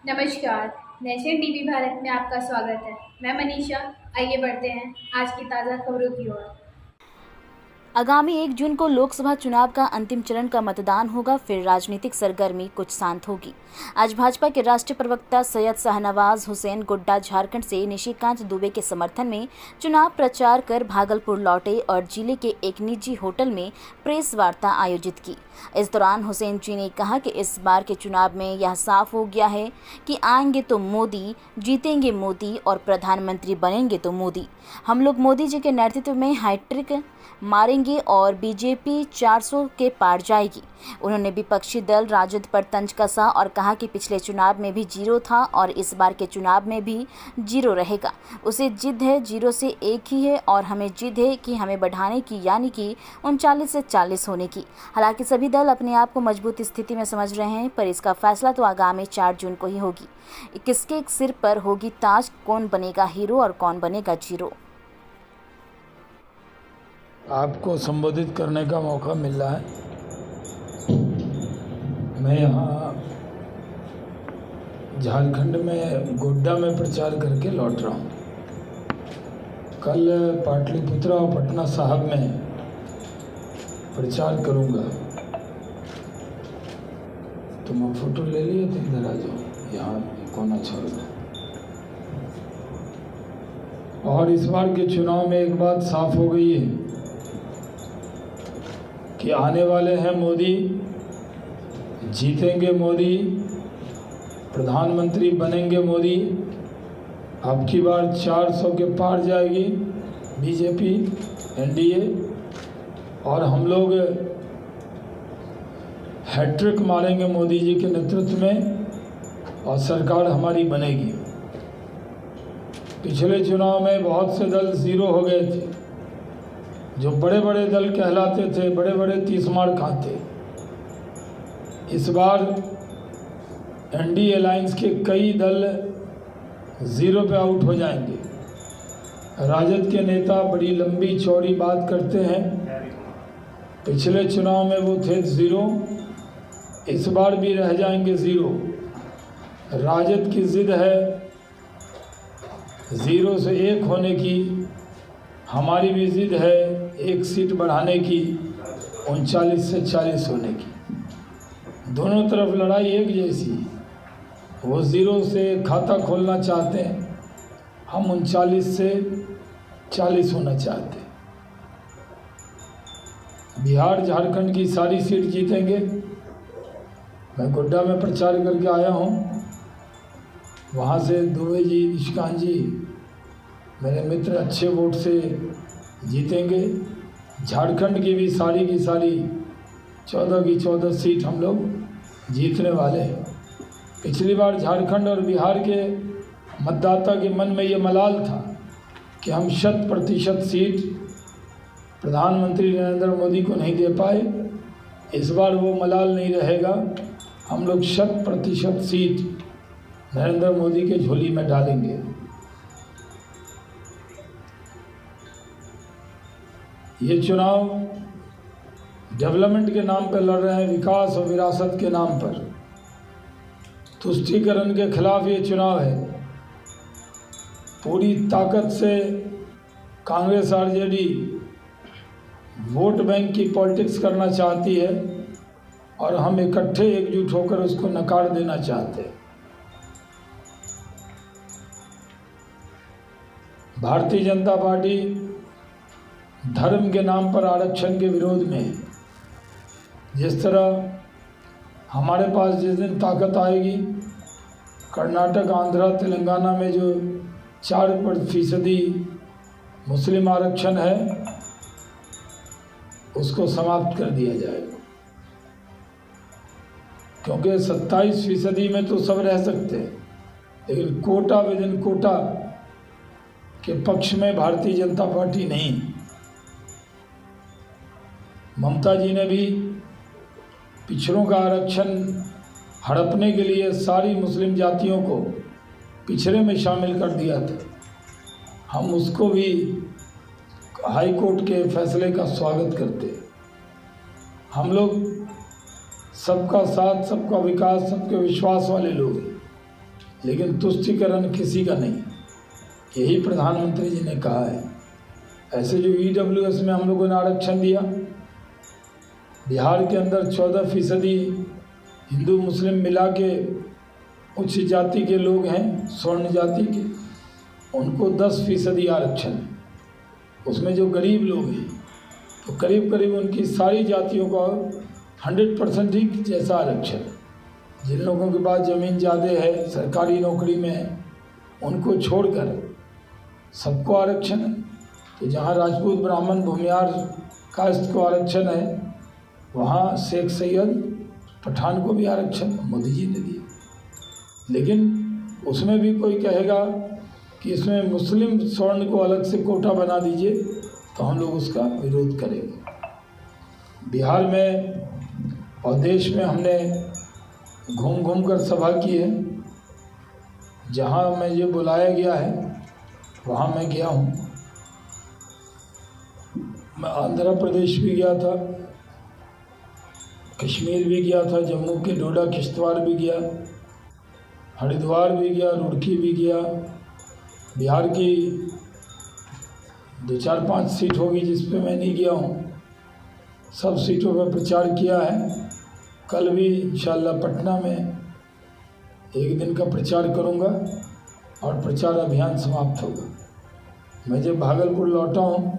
नमस्कार। Nation TV Bharat में आपका स्वागत है। मैं मनीषा। आइए बढ़ते हैं आज की ताज़ा खबरों की ओर। आगामी 1 जून को लोकसभा चुनाव का अंतिम चरण का मतदान होगा, फिर राजनीतिक सरगर्मी कुछ शांत होगी। आज भाजपा के राष्ट्रीय प्रवक्ता सैयद शाहनवाज हुसैन गोड्डा झारखंड से निशिकांत दुबे के समर्थन में चुनाव प्रचार कर भागलपुर लौटे और जिले के एक निजी होटल में प्रेस वार्ता आयोजित की। इस दौरान हुसैन जी ने कहा कि इस बार के चुनाव में यह साफ हो गया है कि आएंगे तो मोदी, जीतेंगे मोदी और प्रधानमंत्री बनेंगे तो मोदी। हम लोग मोदी जी के नेतृत्व में हैट्रिक मारेंगे और बीजेपी 400 के पार जाएगी। उन्होंने विपक्षी दल राजद पर तंज कसा और कहा कि पिछले चुनाव में भी जीरो था और इस बार के चुनाव में भी जीरो रहेगा। उसे जिद है, जीरो से 1 ही है और हमें जिद है कि हमें बढ़ाने की, यानी कि 39 से 40 होने की। हालांकि सभी दल अपने आप को मजबूत स्थिति में समझ रहे हैं, पर इसका फैसला तो आगामी 4 जून को ही होगी। किसके सिर पर होगी ताज, कौन बनेगा हीरो और कौन बनेगा जीरो। आपको संबोधित करने का मौका मिल रहा है। मैं यहाँ झारखंड में गोड्डा में प्रचार करके लौट रहा हूँ। कल पाटलिपुत्र और पटना साहिब में प्रचार करूँगा। तुम फोटो ले लिए तो इधर आ जाओ, यहाँ कोना छोड़ दो। और इस बार के चुनाव में एक बात साफ हो गई है कि आने वाले हैं मोदी, जीतेंगे मोदी, प्रधानमंत्री बनेंगे मोदी। अब की बार 400 के पार जाएगी बीजेपी, एनडीए, और हम लोग हैट्रिक मारेंगे मोदी जी के नेतृत्व में और सरकार हमारी बनेगी। पिछले चुनाव में बहुत से दल जीरो हो गए थे, जो बड़े बड़े दल कहलाते थे, बड़े बड़े तीसमार खाते। इस बार एनडीए अलायंस के कई दल जीरो पे आउट हो जाएंगे। राजद के नेता बड़ी लंबी चौड़ी बात करते हैं। पिछले चुनाव में वो थे जीरो, इस बार भी रह जाएंगे जीरो। राजद की जिद है जीरो से 1 होने की, हमारी भी जिद है 1 सीट बढ़ाने की, 39 से 40 होने की। दोनों तरफ लड़ाई एक जैसी। वो जीरो से खाता खोलना चाहते हैं, हम 39 से 40 होना चाहते हैं। बिहार झारखंड की सारी सीट जीतेंगे। मैं गोड्डा में प्रचार करके आया हूँ। वहाँ से दुबे जी, निशिकांत जी मेरे मित्र अच्छे वोट से जीतेंगे। झारखंड की भी सारी 14 की 14 सीट हम लोग जीतने वाले हैं। पिछली बार झारखंड और बिहार के मतदाता के मन में ये मलाल था कि हम 100% सीट प्रधानमंत्री नरेंद्र मोदी को नहीं दे पाए। इस बार वो मलाल नहीं रहेगा। हम लोग 100% सीट नरेंद्र मोदी के झोली में डालेंगे। ये चुनाव डेवलपमेंट के नाम पर लड़ रहे हैं, विकास और विरासत के नाम पर। तुष्टीकरण के खिलाफ ये चुनाव है। पूरी ताकत से कांग्रेस आरजेडी वोट बैंक की पॉलिटिक्स करना चाहती है और हम इकट्ठे एकजुट होकर उसको नकार देना चाहते हैं। भारतीय जनता पार्टी धर्म के नाम पर आरक्षण के विरोध में है। जिस तरह हमारे पास जिस दिन ताकत आएगी, कर्नाटक, आंध्र, तेलंगाना में जो 4% मुस्लिम आरक्षण है, उसको समाप्त कर दिया जाएगा। क्योंकि 27% में तो सब रह सकते हैं, लेकिन कोटा विदिन कोटा के पक्ष में भारतीय जनता पार्टी नहीं। ममता जी ने भी पिछड़ों का आरक्षण हड़पने के लिए सारी मुस्लिम जातियों को पिछड़े में शामिल कर दिया था। हम उसको भी हाई कोर्ट के फैसले का स्वागत करते। हम लोग सबका साथ, सबका विकास, सबके विश्वास वाले लोग हैं। लेकिन तुष्टीकरण किसी का नहीं, यही प्रधानमंत्री जी ने कहा है। ऐसे जो EWS में हम लोगों ने आरक्षण दिया, बिहार के अंदर 14% हिंदू मुस्लिम मिला के उच्च जाति के लोग हैं, स्वर्ण जाति के, उनको 10% आरक्षण है। उसमें जो गरीब लोग हैं तो करीब करीब उनकी सारी जातियों का 100% ही जैसा आरक्षण है। जिन लोगों के पास ज़मीन ज़्यादा है, सरकारी नौकरी में है, उनको छोड़कर सबको आरक्षण है। तो जहाँ राजपूत ब्राह्मण भूमियार कास्ट को आरक्षण है, वहाँ शेख सैयद पठान को भी आरक्षण मोदी जी ने दिया। लेकिन उसमें भी कोई कहेगा कि इसमें मुस्लिम स्वर्ण को अलग से कोटा बना दीजिए, तो हम लोग उसका विरोध करेंगे। बिहार में और देश में हमने घूम घूम कर सभा की है। जहाँ मैं ये बुलाया गया है वहाँ मैं गया हूँ। मैं आंध्र प्रदेश भी गया था, कश्मीर भी गया था, जम्मू के डोडा किश्तवाड़ भी गया, हरिद्वार भी गया, रुड़की भी गया। बिहार की 2-4-5 सीट होगी जिस पे मैं नहीं गया हूँ। सब सीटों पर प्रचार किया है। कल भी इंशाअल्लाह पटना में 1 दिन का प्रचार करूँगा और प्रचार अभियान समाप्त होगा। मैं जब भागलपुर लौटा हूँ